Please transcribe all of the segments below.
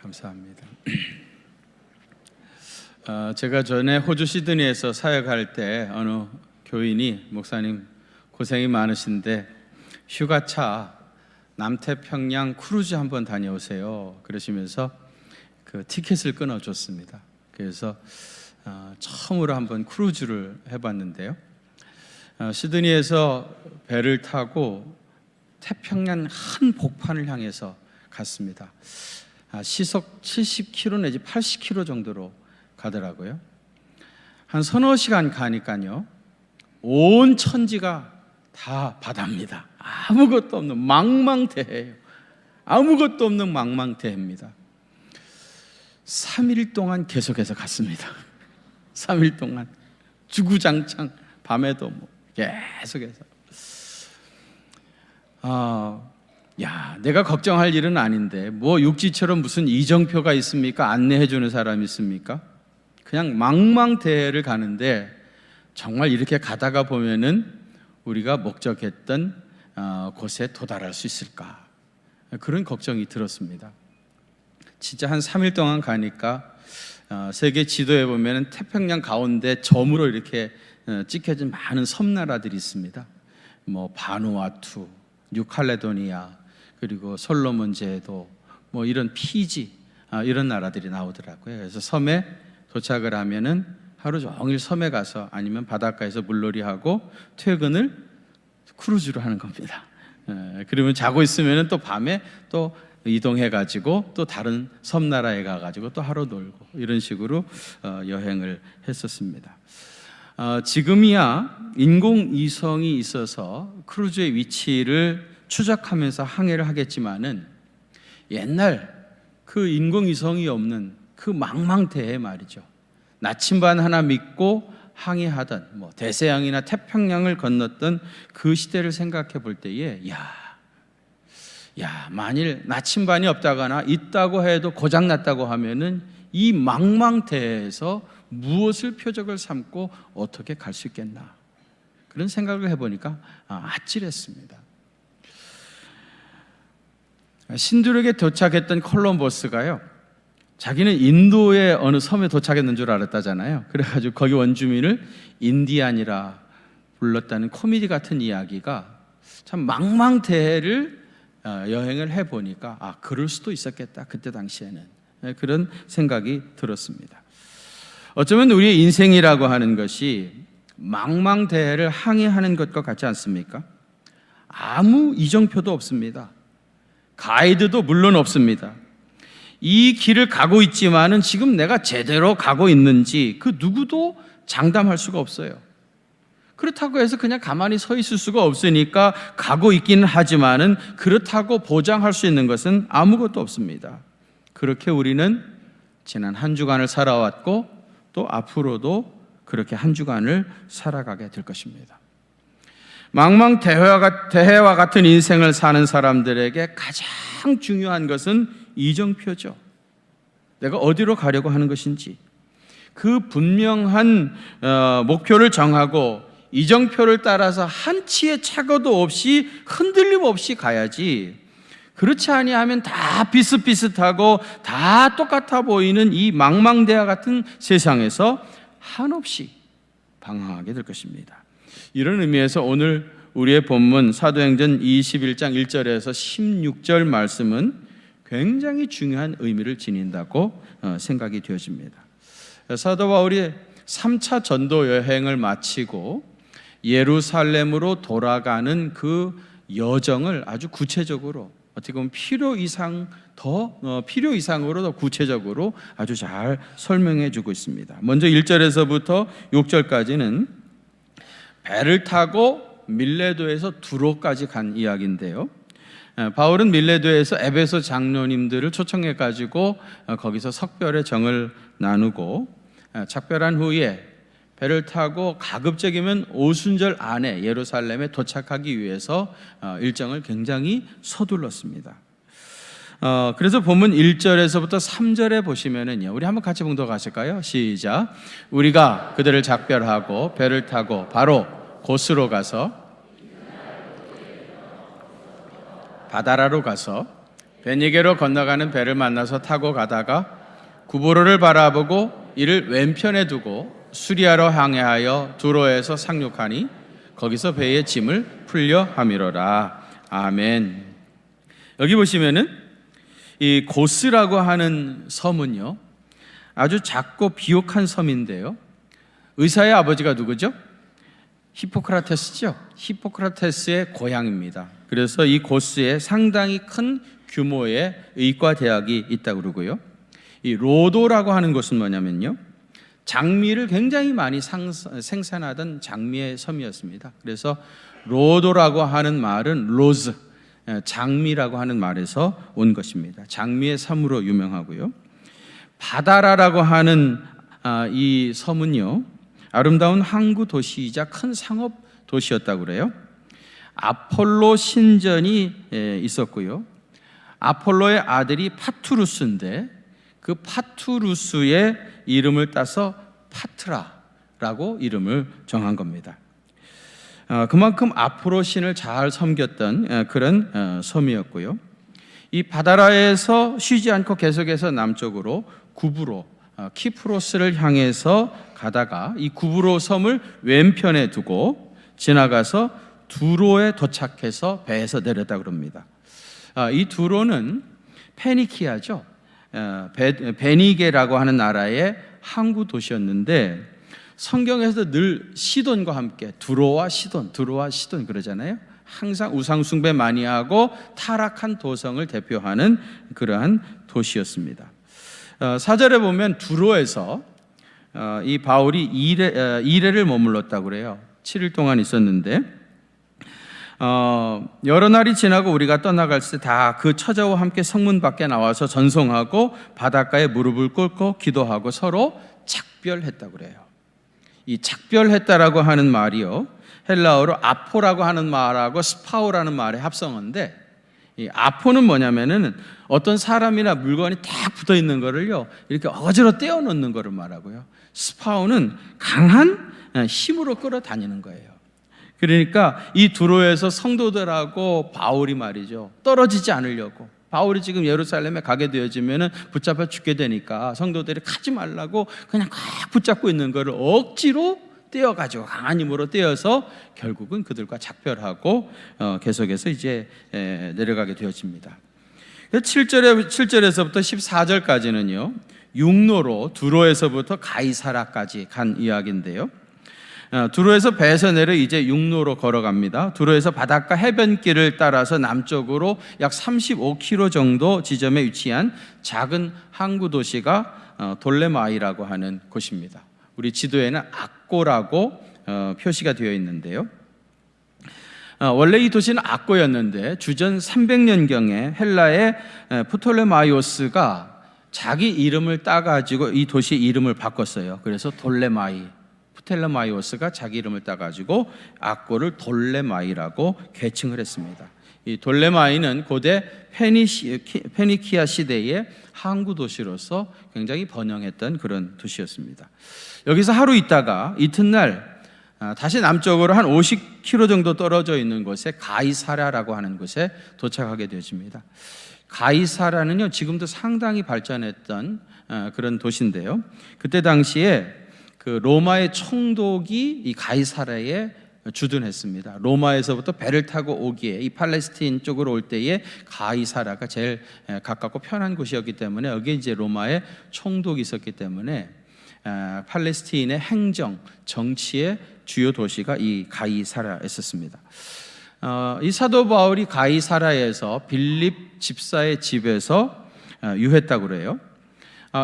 감사합니다. 제가 전에 호주 시드니에서 사역할 때 어느 교인이 목사님 고생이 많으신데 휴가차 남태평양 크루즈 한번 다녀오세요 그러시면서 그 티켓을 끊어줬습니다. 그래서 처음으로 한번 크루즈를 해봤는데요. 시드니에서 배를 타고 태평양 한 복판을 향해서 갔습니다. 시속 70km 내지 80km 정도로 가더라고요. 한 서너 시간 가니까요, 온 천지가 다 바다입니다. 아무것도 없는 망망대해예요. 아무것도 없는 망망대해입니다. 3일 동안 계속해서 갔습니다. 3일 동안 주구장창 밤에도 계속해서. 내가 걱정할 일은 아닌데 뭐 육지처럼 무슨 이정표가 있습니까? 안내해 주는 사람이 있습니까? 그냥 망망대해를 가는데 정말 이렇게 가다가 보면은 우리가 목적했던 곳에 도달할 수 있을까? 그런 걱정이 들었습니다. 진짜 한 3일 동안 가니까 세계 지도에 보면은 태평양 가운데 점으로 이렇게 찍혀진 많은 섬나라들이 있습니다. 뭐 바누아투, 뉴칼레도니아, 그리고 솔로몬 제도, 뭐 이런 피지, 이런 나라들이 나오더라고요. 그래서 섬에 도착을 하면은 하루 종일 섬에 가서 아니면 바닷가에서 물놀이하고 퇴근을 크루즈로 하는 겁니다. 그러면 자고 있으면은 또 밤에 또 이동해가지고 또 다른 섬나라에 가가지고 또 하루 놀고 이런 식으로 여행을 했었습니다. 지금이야 인공위성이 있어서 크루즈의 위치를 추적하면서 항해를 하겠지만은 옛날 그 인공위성이 없는 그 망망대해 말이죠. 나침반 하나 믿고 항해하던 대서양이나 태평양을 건넜던 그 시대를 생각해 볼 때에 만일 나침반이 없다거나 있다고 해도 고장났다고 하면은 이 망망대해에서 무엇을 표적을 삼고 어떻게 갈 수 있겠나, 그런 생각을 해보니까 아찔했습니다. 신두력에 도착했던 콜럼버스가요, 자기는 인도의 어느 섬에 도착했는 줄 알았다잖아요. 그래가지고 거기 원주민을 인디안이라 불렀다는 코미디 같은 이야기가 참 망망대해를 여행을 해보니까 그럴 수도 있었겠다, 그때 당시에는. 그런 생각이 들었습니다. 어쩌면 우리의 인생이라고 하는 것이 망망대해를 항해하는 것과 같지 않습니까? 아무 이정표도 없습니다. 가이드도 물론 없습니다. 이 길을 가고 있지만은 지금 내가 제대로 가고 있는지 그 누구도 장담할 수가 없어요. 그렇다고 해서 그냥 가만히 서 있을 수가 없으니까 가고 있기는 하지만은 그렇다고 보장할 수 있는 것은 아무것도 없습니다. 그렇게 우리는 지난 한 주간을 살아왔고 또 앞으로도 그렇게 한 주간을 살아가게 될 것입니다. 망망대해와 같은 인생을 사는 사람들에게 가장 중요한 것은 이정표죠. 내가 어디로 가려고 하는 것인지 그 분명한 목표를 정하고 이정표를 따라서 한치의 착오도 없이 흔들림 없이 가야지, 그렇지 아니하면 다 비슷비슷하고 다 똑같아 보이는 이 망망대해 같은 세상에서 한없이 방황하게 될 것입니다. 이런 의미에서 오늘 우리의 본문 사도행전 21장 1절에서 16절 말씀은 굉장히 중요한 의미를 지닌다고 생각이 되어집니다. 사도 바울이 3차 전도 여행을 마치고 예루살렘으로 돌아가는 그 여정을 아주 구체적으로, 어떻게 보면 필요 이상으로 더 구체적으로 아주 잘 설명해 주고 있습니다. 먼저 1절에서부터 6절까지는 배를 타고 밀레도에서 두로까지 간 이야기인데요. 바울은 밀레도에서 에베소 장로님들을 초청해 가지고 거기서 석별의 정을 나누고 작별한 후에 배를 타고 가급적이면 오순절 안에 예루살렘에 도착하기 위해서 일정을 굉장히 서둘렀습니다. 그래서 본문 1절에서부터 3절에 보시면은요, 우리 한번 같이 봉독하실까요? 시작. 우리가 그들을 작별하고 배를 타고 바로 고스로 가서 바다라로 가서 베니게로 건너가는 배를 만나서 타고 가다가 구브로를 바라보고 이를 왼편에 두고 수리아로 항해하여 두로에서 상륙하니 거기서 배의 짐을 풀려 함이로라. 아멘. 여기 보시면은 이 고스라고 하는 섬은요, 아주 작고 비옥한 섬인데요, 의사의 아버지가 누구죠? 히포크라테스죠. 히포크라테스의 고향입니다. 그래서 이 고스에 상당히 큰 규모의 의과 대학이 있다고 그러고요. 이 로도라고 하는 곳은 뭐냐면요, 장미를 굉장히 많이 생산하던 장미의 섬이었습니다. 그래서 로도라고 하는 말은 로즈, 장미라고 하는 말에서 온 것입니다. 장미의 섬으로 유명하고요. 바다라라고 하는 이 섬은요, 아름다운 항구 도시이자 큰 상업 도시였다고 그래요. 아폴로 신전이 있었고요. 아폴로의 아들이 파투루스인데 그 파투루스의 이름을 따서 파트라라고 이름을 정한 겁니다. 그만큼 아폴로 신을 잘 섬겼던 그런 섬이었고요. 이 바다라에서 쉬지 않고 계속해서 남쪽으로 구브로, 키프로스를 향해서 가다가 이 구브로 섬을 왼편에 두고 지나가서 두로에 도착해서 배에서 내렸다고 합니다. 이 두로는 페니키아죠. 베니게라고 하는 나라의 항구 도시였는데 성경에서 늘 시돈과 함께 두로와 시돈 그러잖아요. 항상 우상 숭배 많이 하고 타락한 도성을 대표하는 그러한 도시였습니다. 4절에 보면 두로에서 이 바울이 2일을 머물렀다고 그래요. 7일 동안 있었는데 여러 날이 지나고 우리가 떠나갈 때 다 그 처자와 함께 성문 밖에 나와서 전송하고 바닷가에 무릎을 꿇고 기도하고 서로 작별했다고 그래요. 이 작별했다라고 하는 말이요, 헬라어로 아포라고 하는 말하고 스파오라는 말의 합성어인데, 이 아포는 뭐냐면은 어떤 사람이나 물건이 딱 붙어 있는 거를요 이렇게 어지러 떼어 놓는 거를 말하고요, 스파오는 강한 힘으로 끌어다니는 거예요. 그러니까 이 두로에서 성도들하고 바울이 말이죠, 떨어지지 않으려고, 바울이 지금 예루살렘에 가게 되어지면은 붙잡혀 죽게 되니까 성도들이 가지 말라고 그냥 꽉 붙잡고 있는 거를 억지로 떼어가지고 강한 힘으로 떼어서 결국은 그들과 작별하고 계속해서 이제 내려가게 되어집니다. 7절에서부터 14절까지는요 육로로 두로에서부터 가이사라까지 간 이야기인데요, 두로에서 배에서 내려 이제 육로로 걸어갑니다. 두로에서 바닷가 해변길을 따라서 남쪽으로 약 35km 정도 지점에 위치한 작은 항구 도시가 돌레마이라고 하는 곳입니다. 우리 지도에는 악고라고 표시가 되어 있는데요, 원래 이 도시는 악고였는데 주전 300년경에 헬라의 프톨레마이오스가 자기 이름을 따가지고 이 도시의 이름을 바꿨어요. 그래서 프톨레마이오스가 자기 이름을 따가지고 악고를 돌레마이라고 계칭을 했습니다. 이 돌레마이는 고대 페니키아 시대의 항구 도시로서 굉장히 번영했던 그런 도시였습니다. 여기서 하루 있다가 이튿날 다시 남쪽으로 한 50km 정도 떨어져 있는 곳에 가이사라라고 하는 곳에 도착하게 되어집니다. 가이사라는요 지금도 상당히 발전했던 그런 도시인데요, 그때 당시에 그 로마의 총독이 이 가이사라에 주둔했습니다. 로마에서부터 배를 타고 오기에 이 팔레스틴 쪽으로 올 때에 가이사라가 제일 가깝고 편한 곳이었기 때문에 여기에 이제 로마의 총독이 있었기 때문에 팔레스틴의 행정, 정치의 주요 도시가 이 가이사라였었습니다. 이 사도 바울이 가이사라에서 빌립 집사의 집에서 유했다고 그래요.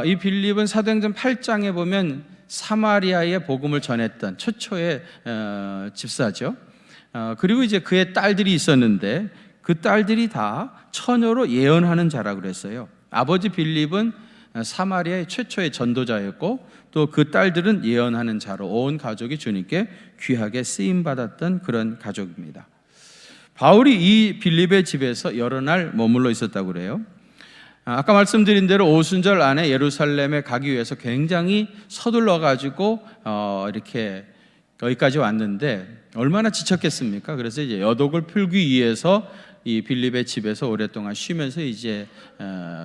이 빌립은 사도행전 8장에 보면 사마리아의 복음을 전했던 최초의 집사죠. 그리고 이제 그의 딸들이 있었는데 그 딸들이 다 처녀로 예언하는 자라고 그랬어요. 아버지 빌립은 사마리아의 최초의 전도자였고 또 그 딸들은 예언하는 자로 온 가족이 주님께 귀하게 쓰임받았던 그런 가족입니다. 바울이 이 빌립의 집에서 여러 날 머물러 있었다고 그래요. 아까 말씀드린 대로 오순절 안에 예루살렘에 가기 위해서 굉장히 서둘러 가지고 이렇게 여기까지 왔는데 얼마나 지쳤겠습니까? 그래서 이제 여독을 풀기 위해서 이 빌립의 집에서 오랫동안 쉬면서 이제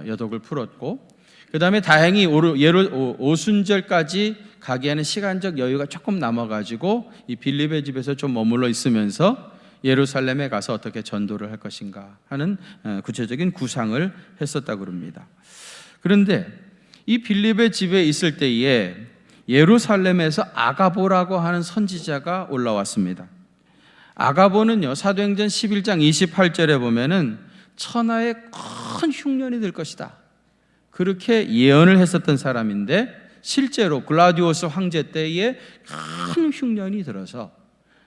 여독을 풀었고, 그 다음에 다행히 오순절까지 가기에는 시간적 여유가 조금 남아가지고 이 빌립의 집에서 좀 머물러 있으면서 예루살렘에 가서 어떻게 전도를 할 것인가 하는 구체적인 구상을 했었다고 합니다. 그런데 이 빌립의 집에 있을 때에 예루살렘에서 아가보라고 하는 선지자가 올라왔습니다. 아가보는요, 사도행전 11장 28절에 보면은 천하의 큰 흉년이 될 것이다, 그렇게 예언을 했었던 사람인데, 실제로 글라디오스 황제 때에 큰 흉년이 들어서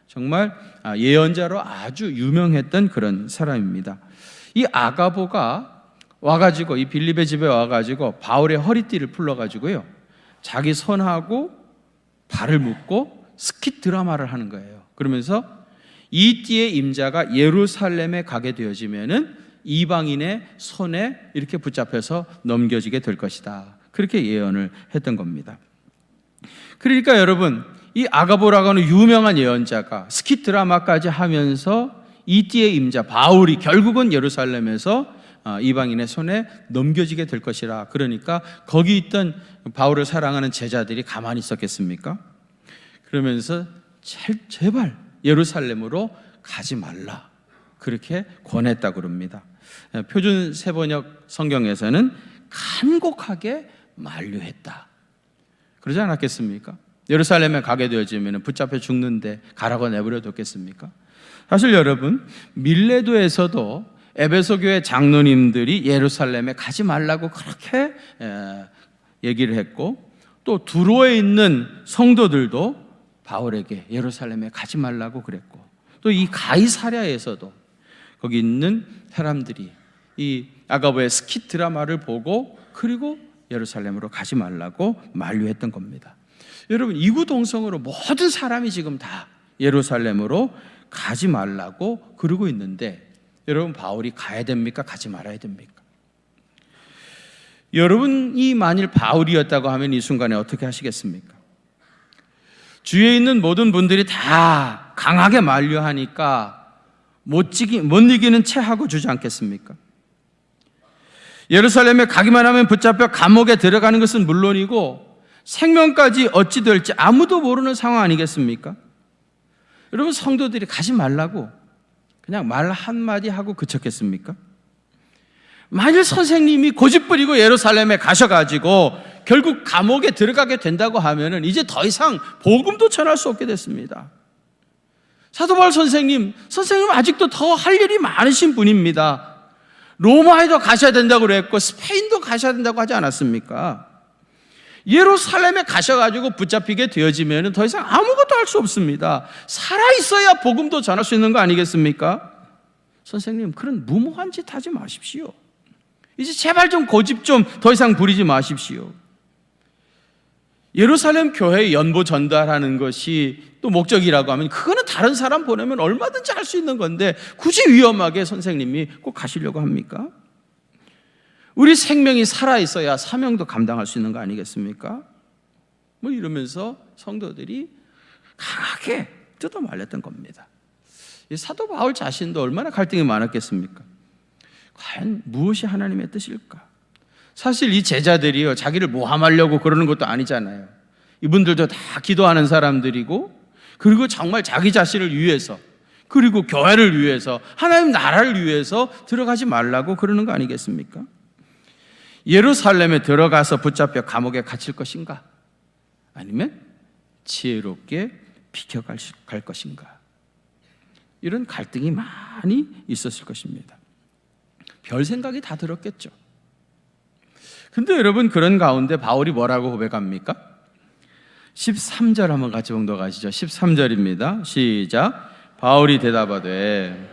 정말 예언자로 아주 유명했던 그런 사람입니다. 이 아가보가 와가지고 이 빌립의 집에 와가지고 바울의 허리띠를 풀러가지고요, 자기 손하고 발을 묶고 스킷 드라마를 하는 거예요. 그러면서 이 띠의 임자가 예루살렘에 가게 되어지면은 이방인의 손에 이렇게 붙잡혀서 넘겨지게 될 것이다, 그렇게 예언을 했던 겁니다. 그러니까 여러분, 이 아가보라고 하는 유명한 예언자가 스킷 드라마까지 하면서 이 띠의 임자 바울이 결국은 예루살렘에서 이방인의 손에 넘겨지게 될 것이라, 그러니까 거기 있던 바울을 사랑하는 제자들이 가만히 있었겠습니까? 그러면서 제발 예루살렘으로 가지 말라, 그렇게 권했다고 합니다. 표준 세번역 성경에서는 간곡하게 만류했다, 그러지 않았겠습니까? 예루살렘에 가게 되어지면 붙잡혀 죽는데 가라고 내버려 뒀겠습니까? 사실 여러분, 밀레도에서도 에베소 교회 장로님들이 예루살렘에 가지 말라고 그렇게 얘기를 했고, 또 두로에 있는 성도들도 바울에게 예루살렘에 가지 말라고 그랬고, 또 이 가이사랴에서도 거기 있는 사람들이 이 아가보의 스킷 드라마를 보고 그리고 예루살렘으로 가지 말라고 만류했던 겁니다. 여러분, 이구동성으로 모든 사람이 지금 다 예루살렘으로 가지 말라고 그러고 있는데, 여러분, 바울이 가야 됩니까? 가지 말아야 됩니까? 여러분이 만일 바울이었다고 하면 이 순간에 어떻게 하시겠습니까? 주위에 있는 모든 분들이 다 강하게 만류하니까 못 이기는 채 하고 주지 않겠습니까? 예루살렘에 가기만 하면 붙잡혀 감옥에 들어가는 것은 물론이고 생명까지 어찌 될지 아무도 모르는 상황 아니겠습니까? 여러분, 성도들이 가지 말라고 그냥 말 한마디 하고 그쳤겠습니까? 만일 선생님이 고집부리고 예루살렘에 가셔가지고 결국 감옥에 들어가게 된다고 하면은 이제 더 이상 복음도 전할 수 없게 됐습니다. 사도 바울 선생님 아직도 더 할 일이 많으신 분입니다. 로마에도 가셔야 된다고 그랬고 스페인도 가셔야 된다고 하지 않았습니까? 예루살렘에 가셔가지고 붙잡히게 되어지면 더 이상 아무것도 할 수 없습니다. 살아있어야 복음도 전할 수 있는 거 아니겠습니까? 선생님, 그런 무모한 짓 하지 마십시오. 이제 제발 좀 고집 좀 더 이상 부리지 마십시오. 예루살렘 교회에 연보 전달하는 것이 또 목적이라고 하면 그거는 다른 사람 보내면 얼마든지 할 수 있는 건데 굳이 위험하게 선생님이 꼭 가시려고 합니까? 우리 생명이 살아있어야 사명도 감당할 수 있는 거 아니겠습니까? 뭐 이러면서 성도들이 강하게 뜯어 말렸던 겁니다. 이 사도 바울 자신도 얼마나 갈등이 많았겠습니까? 과연 무엇이 하나님의 뜻일까? 사실 이 제자들이요, 자기를 모함하려고 그러는 것도 아니잖아요. 이분들도 다 기도하는 사람들이고, 그리고 정말 자기 자신을 위해서, 그리고 교회를 위해서, 하나님 나라를 위해서 들어가지 말라고 그러는 거 아니겠습니까? 예루살렘에 들어가서 붙잡혀 감옥에 갇힐 것인가? 아니면 지혜롭게 비켜갈 것인가? 이런 갈등이 많이 있었을 것입니다. 별 생각이 다 들었겠죠. 근데 여러분, 그런 가운데 바울이 뭐라고 고백합니까? 13절 한번 같이 봉독하시죠. 13절입니다. 시작. 바울이 대답하되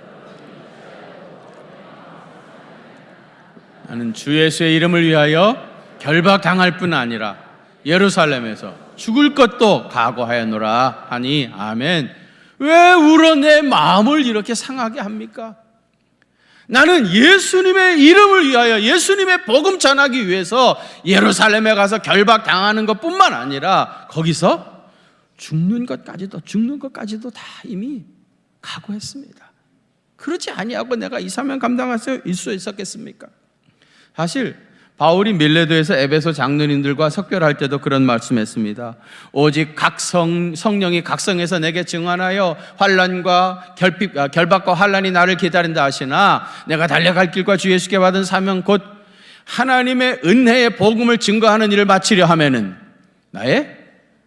나는 주 예수의 이름을 위하여 결박당할 뿐 아니라 예루살렘에서 죽을 것도 각오하였노라 하니 아멘. 왜 울어 내 마음을 이렇게 상하게 합니까? 나는 예수님의 이름을 위하여 예수님의 복음 전하기 위해서 예루살렘에 가서 결박당하는 것뿐만 아니라 거기서 죽는 것까지도 다 이미 각오했습니다. 그렇지 아니하고 내가 이 사명 감당할 수 있었겠습니까? 사실 바울이 밀레도에서 에베소 장로님들과 석별할 때도 그런 말씀했습니다. 오직 성령이 각성해서 내게 증언하여 환난과 결박과 환난이 나를 기다린다 하시나 내가 달려갈 길과 주 예수께 받은 사명 곧 하나님의 은혜의 복음을 증거하는 일을 마치려 하면은 나의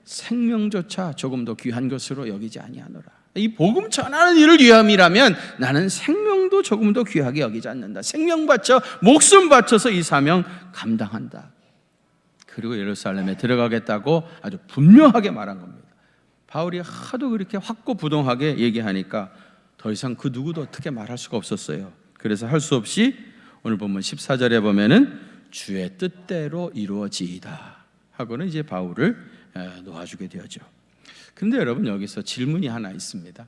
생명조차 조금 더 귀한 것으로 여기지 아니하노라. 이 복음 전하는 일을 위함이라면 나는 생명도 조금 더 귀하게 여기지 않는다. 생명 바쳐 목숨 바쳐서 이 사명 감당한다. 그리고 예루살렘에 들어가겠다고 아주 분명하게 말한 겁니다. 바울이 하도 그렇게 확고부동하게 얘기하니까 더 이상 그 누구도 어떻게 말할 수가 없었어요. 그래서 할 수 없이 오늘 본문 14절에 보면은 주의 뜻대로 이루어지이다 하고는 이제 바울을 놓아주게 되었죠. 근데 여러분 여기서 질문이 하나 있습니다.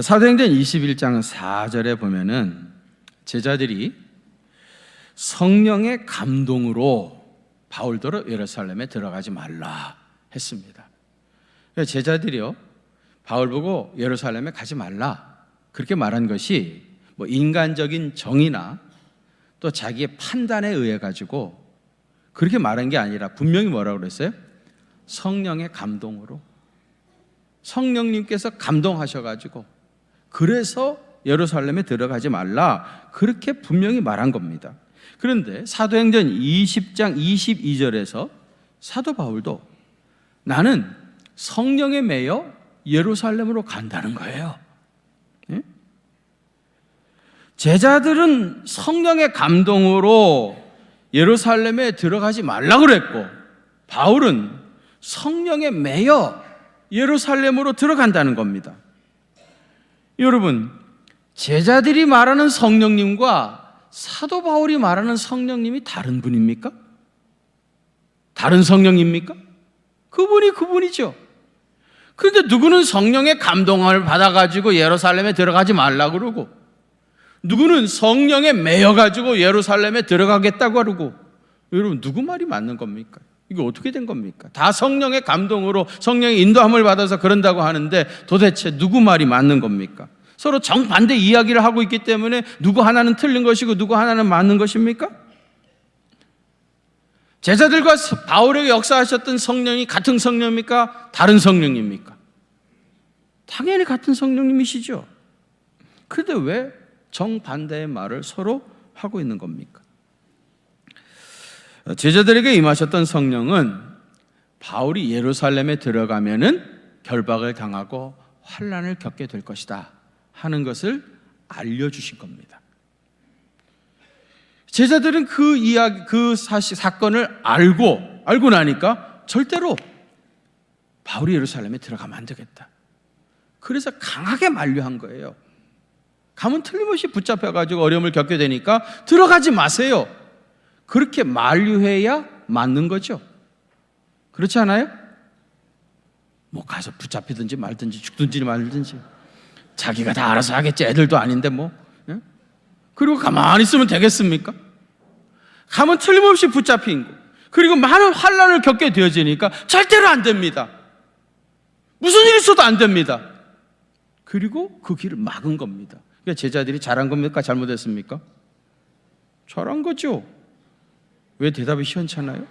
사도행전 21장 4절에 보면은 제자들이 성령의 감동으로 바울더러 예루살렘에 들어가지 말라 했습니다. 제자들이요 바울 보고 예루살렘에 가지 말라 그렇게 말한 것이 뭐 인간적인 정의나 또 자기의 판단에 의해 가지고 그렇게 말한 게 아니라 분명히 뭐라고 그랬어요? 성령의 감동으로 성령님께서 감동하셔가지고 그래서 예루살렘에 들어가지 말라 그렇게 분명히 말한 겁니다. 그런데 사도행전 20장 22절에서 사도 바울도 나는 성령에 매여 예루살렘으로 간다는 거예요. 예? 제자들은 성령의 감동으로 예루살렘에 들어가지 말라고 그랬고 바울은 성령에 매여 예루살렘으로 들어간다는 겁니다. 여러분, 제자들이 말하는 성령님과 사도 바울이 말하는 성령님이 다른 분입니까? 다른 성령입니까? 그분이죠. 그런데 누구는 성령의 감동을 받아가지고 예루살렘에 들어가지 말라고 그러고 누구는 성령에 매여가지고 예루살렘에 들어가겠다고 그러고 여러분 누구 말이 맞는 겁니까? 이게 어떻게 된 겁니까? 다 성령의 감동으로 성령의 인도함을 받아서 그런다고 하는데 도대체 누구 말이 맞는 겁니까? 서로 정반대 이야기를 하고 있기 때문에 누구 하나는 틀린 것이고 누구 하나는 맞는 것입니까? 제자들과 바울에게 역사하셨던 성령이 같은 성령입니까? 다른 성령입니까? 당연히 같은 성령님이시죠. 그런데 왜 정반대의 말을 서로 하고 있는 겁니까? 제자들에게 임하셨던 성령은 바울이 예루살렘에 들어가면은 결박을 당하고 환난을 겪게 될 것이다 하는 것을 알려주신 겁니다. 제자들은 그 이야기, 그 사건을 알고 나니까 절대로 바울이 예루살렘에 들어가면 안 되겠다. 그래서 강하게 만류한 거예요. 가면 틀림없이 붙잡혀가지고 어려움을 겪게 되니까 들어가지 마세요. 그렇게 만류해야 맞는 거죠. 그렇지 않아요? 뭐 가서 붙잡히든지 말든지 죽든지 말든지 자기가 다 알아서 하겠지. 애들도 아닌데 뭐. 예? 그리고 가만히 있으면 되겠습니까? 가면 틀림없이 붙잡힌 거. 그리고 많은 환난을 겪게 되어지니까 절대로 안 됩니다. 무슨 일이 있어도 안 됩니다. 그리고 그 길을 막은 겁니다. 그러니까 제자들이 잘한 겁니까? 잘못했습니까? 잘한 거죠. 왜 대답이 시원찮아요?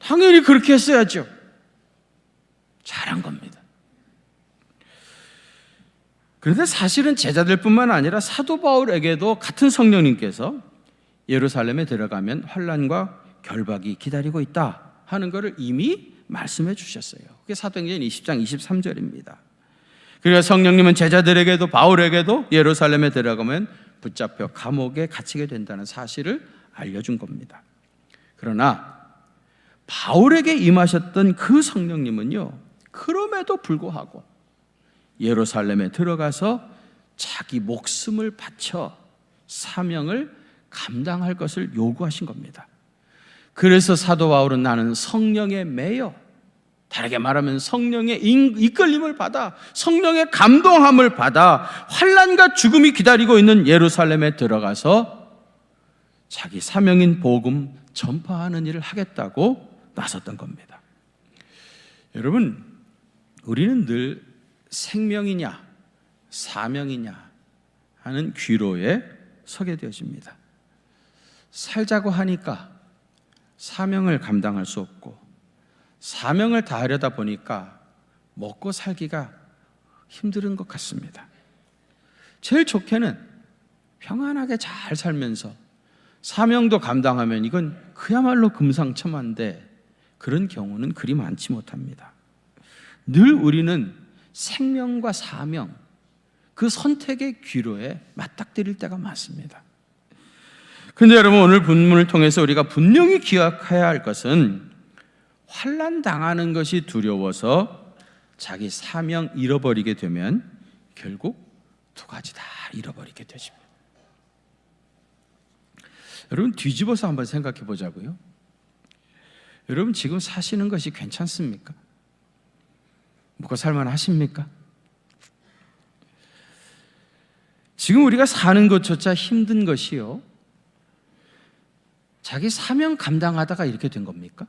당연히 그렇게 했어야죠. 잘한 겁니다. 그런데 사실은 제자들뿐만 아니라 사도 바울에게도 같은 성령님께서 예루살렘에 들어가면 환난과 결박이 기다리고 있다 하는 것을 이미 말씀해 주셨어요. 그게 사도행전 20장 23절입니다. 그러니까 성령님은 제자들에게도 바울에게도 예루살렘에 들어가면 붙잡혀 감옥에 갇히게 된다는 사실을 알려준 겁니다. 그러나 바울에게 임하셨던 그 성령님은요, 그럼에도 불구하고 예루살렘에 들어가서 자기 목숨을 바쳐 사명을 감당할 것을 요구하신 겁니다. 그래서 사도 바울은 나는 성령에 매여, 다르게 말하면 성령의 이끌림을 받아 성령의 감동함을 받아 환난과 죽음이 기다리고 있는 예루살렘에 들어가서 자기 사명인 복음 전파하는 일을 하겠다고 나섰던 겁니다. 여러분, 우리는 늘 생명이냐 사명이냐 하는 귀로에 서게 되어집니다. 살자고 하니까 사명을 감당할 수 없고, 사명을 다하려다 보니까 먹고 살기가 힘든 것 같습니다. 제일 좋게는 평안하게 잘 살면서 사명도 감당하면 이건 그야말로 금상첨화인데, 그런 경우는 그리 많지 못합니다. 늘 우리는 생명과 사명, 그 선택의 귀로에 맞닥뜨릴 때가 많습니다. 그런데 여러분, 오늘 본문을 통해서 우리가 분명히 기억해야 할 것은, 환난 당하는 것이 두려워서 자기 사명 잃어버리게 되면 결국 두 가지 다 잃어버리게 되십니다. 여러분, 뒤집어서 한번 생각해 보자고요. 여러분, 지금 사시는 것이 괜찮습니까? 먹고 살만 하십니까? 지금 우리가 사는 것조차 힘든 것이요, 자기 사명 감당하다가 이렇게 된 겁니까?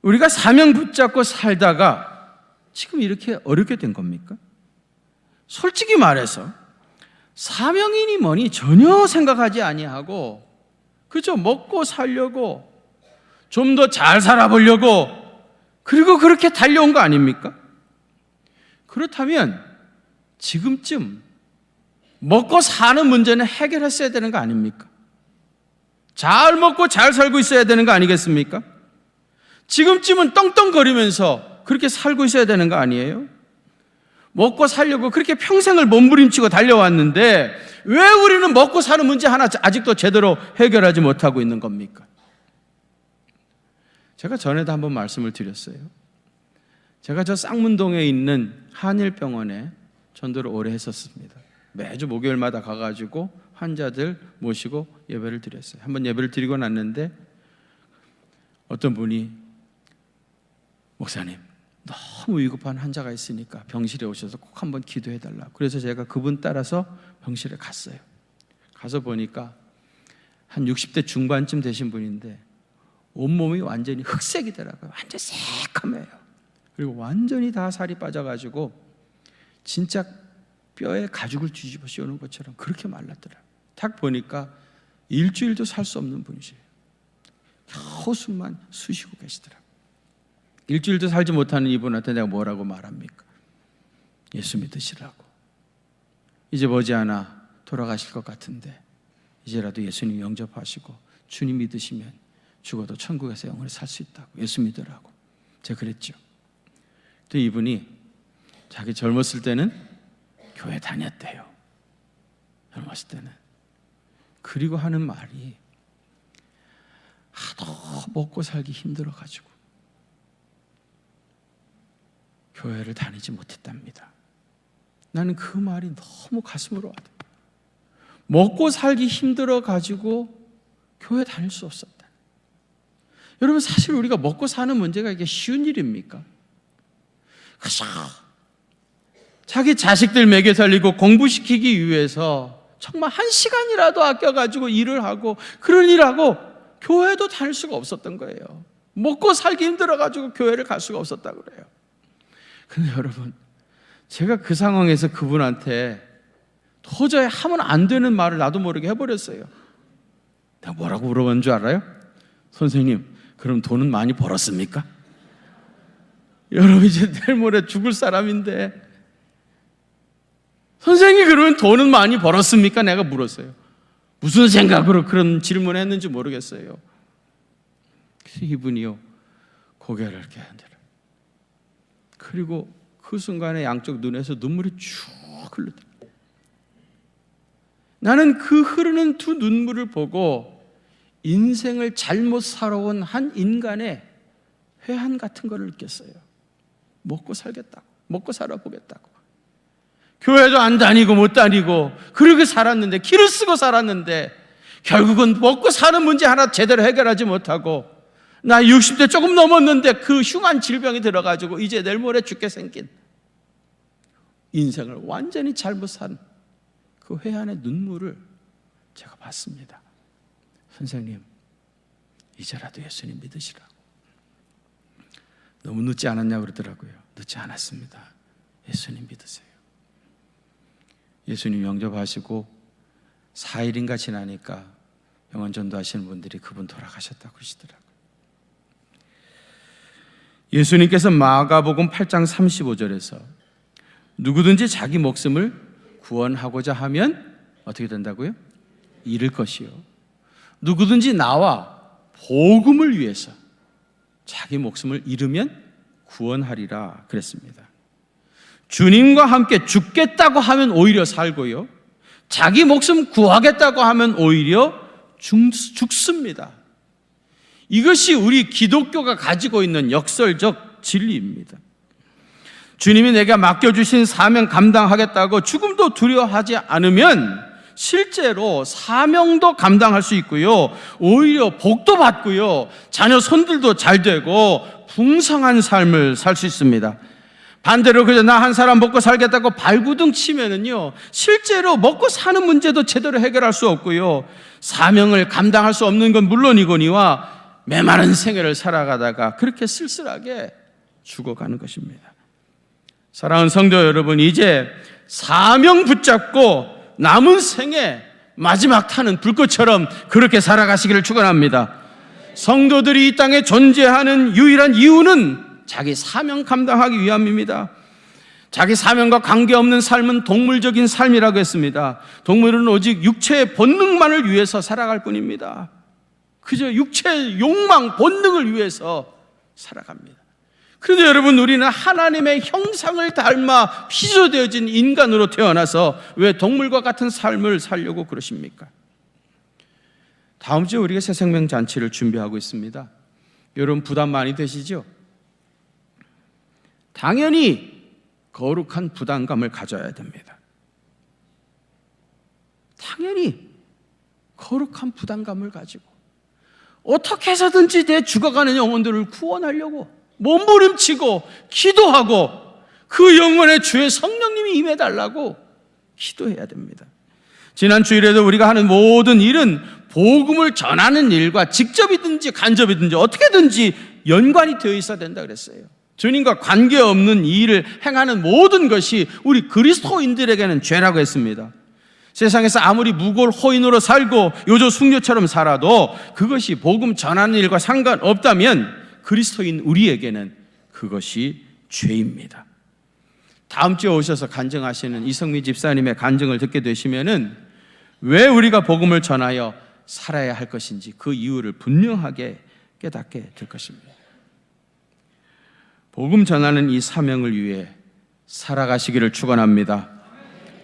우리가 사명 붙잡고 살다가 지금 이렇게 어렵게 된 겁니까? 솔직히 말해서 사명이니 뭐니 전혀 생각하지 아니하고 그저 먹고 살려고, 좀 더 잘 살아보려고, 그리고 그렇게 달려온 거 아닙니까? 그렇다면 지금쯤 먹고 사는 문제는 해결했어야 되는 거 아닙니까? 잘 먹고 잘 살고 있어야 되는 거 아니겠습니까? 지금쯤은 떵떵거리면서 그렇게 살고 있어야 되는 거 아니에요? 먹고 살려고 그렇게 평생을 몸부림치고 달려왔는데 왜 우리는 먹고 사는 문제 하나 아직도 제대로 해결하지 못하고 있는 겁니까? 제가 전에도 한번 말씀을 드렸어요. 제가 저 쌍문동에 있는 한일병원에 전도를 오래 했었습니다. 매주 목요일마다 가가지고 환자들 모시고 예배를 드렸어요. 한번 예배를 드리고 났는데 어떤 분이, 목사님, 너무 위급한 환자가 있으니까 병실에 오셔서 꼭 한번 기도해달라고. 그래서 제가 그분 따라서 병실에 갔어요. 가서 보니까 한 60대 중반쯤 되신 분인데 온몸이 완전히 흑색이더라고요. 완전 새카매요. 그리고 완전히 다 살이 빠져가지고 진짜 뼈에 가죽을 뒤집어 씌우는 것처럼 그렇게 말랐더라고요. 딱 보니까 일주일도 살 수 없는 분이세요. 겨우 숨만 쉬시고 계시더라고요. 일주일도 살지 못하는 이분한테 내가 뭐라고 말합니까? 예수 믿으시라고. 이제 머지않아 돌아가실 것 같은데 이제라도 예수님 영접하시고 주님 믿으시면 죽어도 천국에서 영원히 살 수 있다고. 예수 믿으라고. 제가 그랬죠. 또 이분이 자기 젊었을 때는 교회 다녔대요. 젊었을 때는. 그리고 하는 말이, 하도 먹고 살기 힘들어가지고 교회를 다니지 못했답니다. 나는 그 말이 너무 가슴으로 와닿아요. 먹고 살기 힘들어가지고 교회 다닐 수 없었다. 여러분, 사실 우리가 먹고 사는 문제가 이게 쉬운 일입니까? 그죠? 자기 자식들 먹여 살리고 공부시키기 위해서 정말 한 시간이라도 아껴가지고 일을 하고, 그런 일하고 교회도 다닐 수가 없었던 거예요. 먹고 살기 힘들어가지고 교회를 갈 수가 없었다고 그래요. 근데 여러분, 제가 그 상황에서 그분한테 도저히 하면 안 되는 말을 나도 모르게 해버렸어요. 내가 뭐라고 물어본 줄 알아요? 선생님, 그럼 돈은 많이 벌었습니까? 여러분, 이제 내일 모레 죽을 사람인데 선생님, 그러면 돈은 많이 벌었습니까? 내가 물었어요. 무슨 생각으로 그런 질문을 했는지 모르겠어요. 그래서 이분이요, 고개를 이렇게 흔들어요. 그리고 그 순간에 양쪽 눈에서 눈물이 쭉 흘러들어요. 나는 그 흐르는 두 눈물을 보고 인생을 잘못 살아온 한 인간의 회한 같은 걸 느꼈어요. 먹고 살겠다고, 먹고 살아보겠다고. 교회도 안 다니고 못 다니고 그렇게 살았는데, 길을 쓰고 살았는데 결국은 먹고 사는 문제 하나 제대로 해결하지 못하고, 나 60대 조금 넘었는데 그 흉한 질병이 들어가지고 이제 내일 모레 죽게 생긴 인생을 완전히 잘못 산 그 회한의 눈물을 제가 봤습니다. 선생님, 이제라도 예수님 믿으시라고. 너무 늦지 않았냐고 그러더라고요. 늦지 않았습니다. 예수님 믿으세요. 예수님 영접하시고 4일인가 지나니까 병원 전도하시는 분들이 그분 돌아가셨다고 그러시더라고요. 예수님께서 마가복음 8장 35절에서 누구든지 자기 목숨을 구원하고자 하면 어떻게 된다고요? 잃을 것이요, 누구든지 나와 복음을 위해서 자기 목숨을 잃으면 구원하리라 그랬습니다. 주님과 함께 죽겠다고 하면 오히려 살고요, 자기 목숨 구하겠다고 하면 오히려 죽습니다. 이것이 우리 기독교가 가지고 있는 역설적 진리입니다. 주님이 내가 맡겨주신 사명 감당하겠다고 죽음도 두려워하지 않으면 실제로 사명도 감당할 수 있고요, 오히려 복도 받고요, 자녀 손들도 잘 되고 풍성한 삶을 살 수 있습니다. 반대로 그저 나 한 사람 먹고 살겠다고 발구둥 치면은요, 실제로 먹고 사는 문제도 제대로 해결할 수 없고요, 사명을 감당할 수 없는 건 물론이거니와 메마른 생애를 살아가다가 그렇게 쓸쓸하게 죽어가는 것입니다. 사랑하는 성도 여러분, 이제 사명 붙잡고 남은 생애 마지막 타는 불꽃처럼 그렇게 살아가시기를 축원합니다. 성도들이 이 땅에 존재하는 유일한 이유는 자기 사명 감당하기 위함입니다. 자기 사명과 관계없는 삶은 동물적인 삶이라고 했습니다. 동물은 오직 육체의 본능만을 위해서 살아갈 뿐입니다. 그저 육체의 욕망, 본능을 위해서 살아갑니다. 그런데 여러분, 우리는 하나님의 형상을 닮아 피조되어진 인간으로 태어나서 왜 동물과 같은 삶을 살려고 그러십니까? 다음 주에 우리가 새생명 잔치를 준비하고 있습니다. 여러분 부담 많이 되시죠? 당연히 거룩한 부담감을 가져야 됩니다. 당연히 거룩한 부담감을 가지고 어떻게 해서든지 내 죽어가는 영혼들을 구원하려고 몸부림치고 기도하고 그 영혼의 주의 성령님이 임해달라고 기도해야 됩니다. 지난 주일에도 우리가 하는 모든 일은 복음을 전하는 일과 직접이든지 간접이든지 어떻게든지 연관이 되어 있어야 된다 그랬어요. 주님과 관계없는 이 일을 행하는 모든 것이 우리 그리스도인들에게는 죄라고 했습니다. 세상에서 아무리 무골 호인으로 살고 요조 숙녀처럼 살아도 그것이 복음 전하는 일과 상관없다면 그리스도인 우리에게는 그것이 죄입니다. 다음 주에 오셔서 간증하시는 이성미 집사님의 간증을 듣게 되시면은 왜 우리가 복음을 전하여 살아야 할 것인지 그 이유를 분명하게 깨닫게 될 것입니다. 복음 전하는 이 사명을 위해 살아가시기를 축원합니다.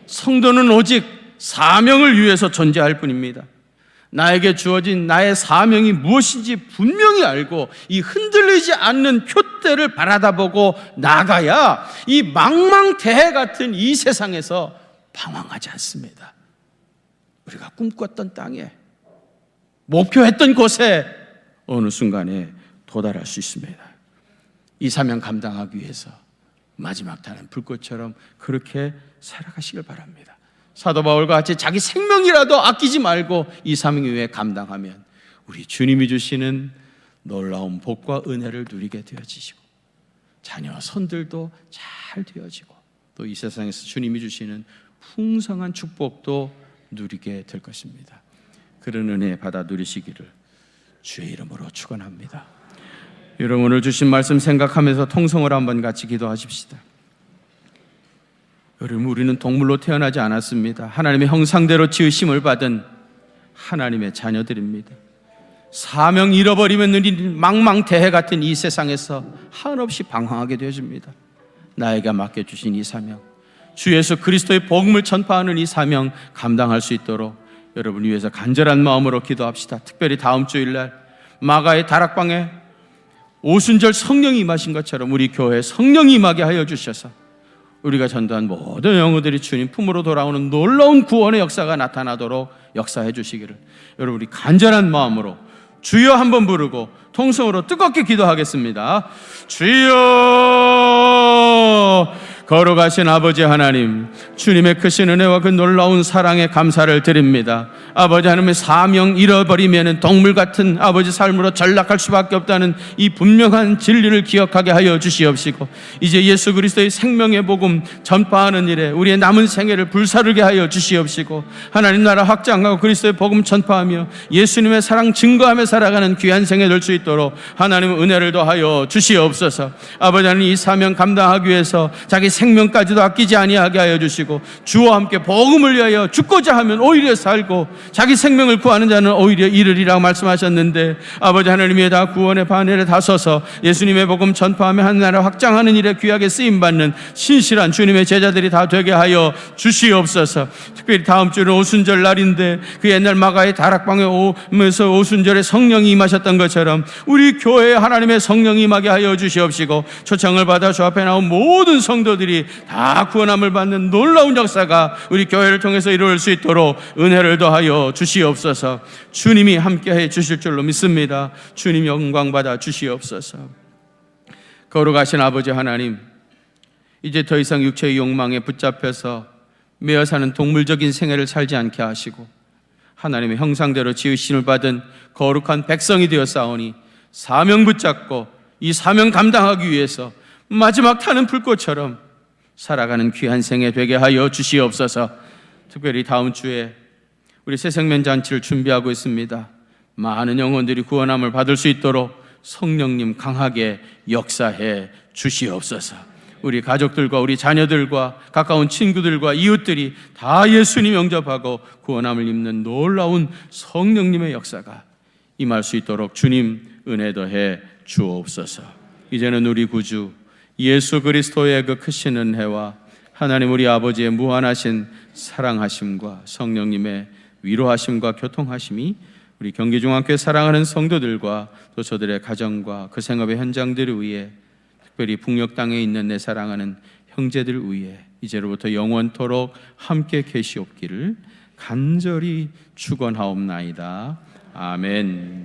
성도는 오직 사명을 위해서 존재할 뿐입니다. 나에게 주어진 나의 사명이 무엇인지 분명히 알고 이 흔들리지 않는 표대를 바라다보고 나가야 이 망망대해 같은 이 세상에서 방황하지 않습니다. 우리가 꿈꿨던 땅에, 목표했던 곳에 어느 순간에 도달할 수 있습니다. 이 사명 감당하기 위해서 마지막 타는 불꽃처럼 그렇게 살아가시길 바랍니다. 사도 바울과 같이 자기 생명이라도 아끼지 말고 이 사명 위에 감당하면 우리 주님이 주시는 놀라운 복과 은혜를 누리게 되어지시고 자녀 손들도 잘 되어지고 또 이 세상에서 주님이 주시는 풍성한 축복도 누리게 될 것입니다. 그런 은혜 받아 누리시기를 주의 이름으로 축원합니다. 여러분, 오늘 주신 말씀 생각하면서 통성으로 한번 같이 기도하십시다. 여러분, 우리는 동물로 태어나지 않았습니다. 하나님의 형상대로 지으심을 받은 하나님의 자녀들입니다. 사명 잃어버리면 우리 망망대해 같은 이 세상에서 한없이 방황하게 되어집니다. 나에게 맡겨주신 이 사명, 주 예수 그리스도의 복음을 전파하는 이 사명 감당할 수 있도록 여러분 위해서 간절한 마음으로 기도합시다. 특별히 다음 주일날 마가의 다락방에 오순절 성령이 임하신 것처럼 우리 교회에 성령이 임하게 하여 주셔서 우리가 전도한 모든 영혼들이 주님 품으로 돌아오는 놀라운 구원의 역사가 나타나도록 역사해 주시기를 여러분 우리 간절한 마음으로 주여 한번 부르고 통성으로 뜨겁게 기도하겠습니다. 주여, 거룩하신 아버지 하나님, 주님의 크신 은혜와 그 놀라운 사랑에 감사를 드립니다. 아버지 하나님의 사명 잃어버리면 동물 같은 아버지 삶으로 전락할 수밖에 없다는 이 분명한 진리를 기억하게 하여 주시옵시고, 이제 예수 그리스도의 생명의 복음 전파하는 일에 우리의 남은 생애를 불사르게 하여 주시옵시고, 하나님 나라 확장하고 그리스도의 복음 전파하며 예수님의 사랑 증거하며 살아가는 귀한 생애 될 수 있도록 하나님 은혜를 더하여 주시옵소서. 아버지 하나님, 이 사명 감당하기 위해서 자기 생명까지도 아끼지 아니하게 하여 주시고, 주와 함께 복음을 위하여 죽고자 하면 오히려 살고 자기 생명을 구하는 자는 오히려 잃으리라고 말씀하셨는데, 아버지 하나님의 다 구원의 바늘에 다 서서 예수님의 복음 전파하며 한 나라 확장하는 일에 귀하게 쓰임받는 신실한 주님의 제자들이 다 되게 하여 주시옵소서. 특별히 다음 주는 오순절 날인데, 그 옛날 마가의 다락방에 오면서 오순절에 성령이 임하셨던 것처럼 우리 교회에 하나님의 성령이 임하게 하여 주시옵시고, 초청을 받아 주 앞에 나온 모든 성도들이 다 구원함을 받는 놀라운 역사가 우리 교회를 통해서 이루어질 수 있도록 은혜를 더하여 주시옵소서. 주님이 함께해 주실 줄로 믿습니다. 주님 영광 받아 주시옵소서. 거룩하신 아버지 하나님, 이제 더 이상 육체의 욕망에 붙잡혀서 매어 사는 동물적인 생애를 살지 않게 하시고, 하나님의 형상대로 지으심을 받은 거룩한 백성이 되어 싸우니 사명 붙잡고 이 사명 감당하기 위해서 마지막 타는 불꽃처럼 살아가는 귀한 생애 되게 하여 주시옵소서. 특별히 다음 주에 우리 새생명 잔치를 준비하고 있습니다. 많은 영혼들이 구원함을 받을 수 있도록 성령님 강하게 역사해 주시옵소서. 우리 가족들과 우리 자녀들과 가까운 친구들과 이웃들이 다 예수님 영접하고 구원함을 입는 놀라운 성령님의 역사가 임할 수 있도록 주님 은혜 더해 주옵소서. 이제는 우리 구주 예수 그리스도의 그 크신 은혜와 하나님 우리 아버지의 무한하신 사랑하심과 성령님의 위로하심과 교통하심이 우리 경기중앙교회 사랑하는 성도들과 또 저들의 가정과 그 생업의 현장들을 위해, 특별히 북녘 땅에 있는 내 사랑하는 형제들 위해 이제로부터 영원토록 함께 계시옵기를 간절히 축원하옵나이다. 아멘.